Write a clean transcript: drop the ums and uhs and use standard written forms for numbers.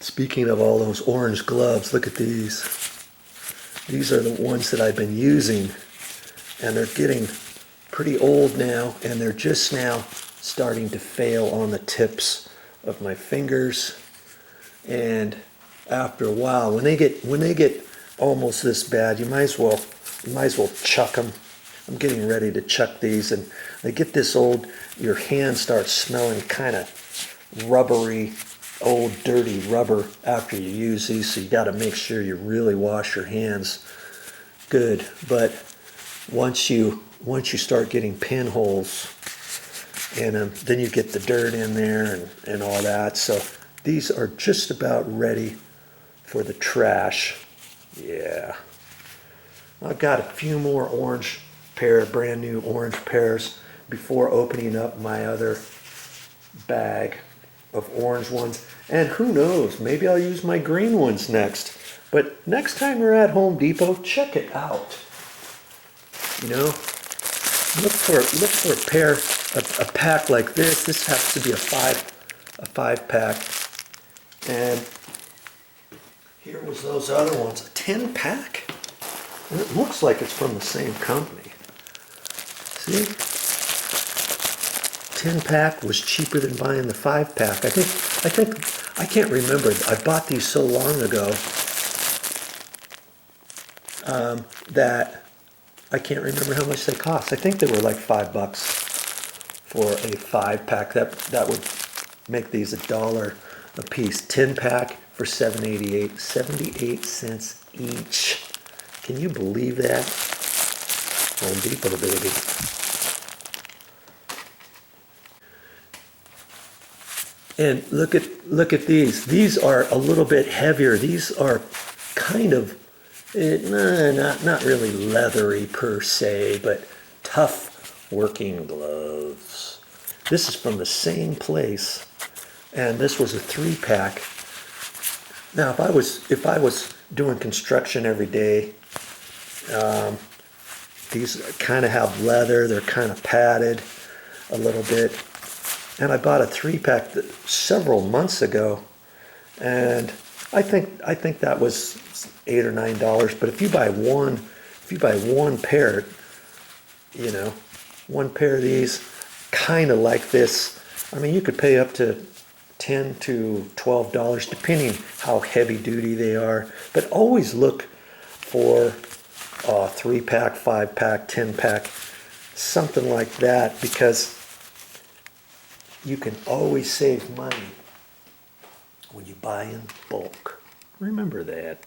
Speaking of all those orange gloves, look at these. These are the ones that I've been using, and they're getting pretty old now, and they're just now starting to fail on the tips of my fingers. And after a while, when they get almost this bad, you might as well chuck them. I'm getting ready to chuck these, and they get this old, your hand starts smelling kind of rubbery, old dirty rubber after you use these, so you got to make sure you really wash your hands good. But once you start getting pinholes in them, then you get the dirt in there and all that. So these are just about ready for the trash. Yeah. I've got a few more brand new orange pairs before opening up my other bag of orange ones. And who knows, maybe I'll use my green ones next. But next time you're at Home Depot, check it out. You know, look for a pack like this. This has to be a five pack. And here was those other ones, a 10 pack. And it looks like it's from the same company. See? 10 pack was cheaper than buying the 5 pack. I can't remember. I bought these so long ago that I can't remember how much they cost. I think they were like $5 for a 5 pack. That would make these $1 a piece. 10 pack for $7.88, 78 cents each. Can you believe that? Home Depot, baby. And look at these. These are a little bit heavier. These are kind of not really leathery per se, but tough working gloves. This is from the same place, and this was a 3 pack. Now, if I was doing construction every day, these kind of have leather. They're kind of padded a little bit. And I bought a 3 pack several months ago, and I think that was $8 or $9. But if you buy one pair, you know, one pair of these, kind of like this, I mean, you could pay up to $10 to $12, depending how heavy duty they are. But always look for a 3 pack, 5 pack, 10 pack, something like that, because you can always save money when you buy in bulk. Remember that.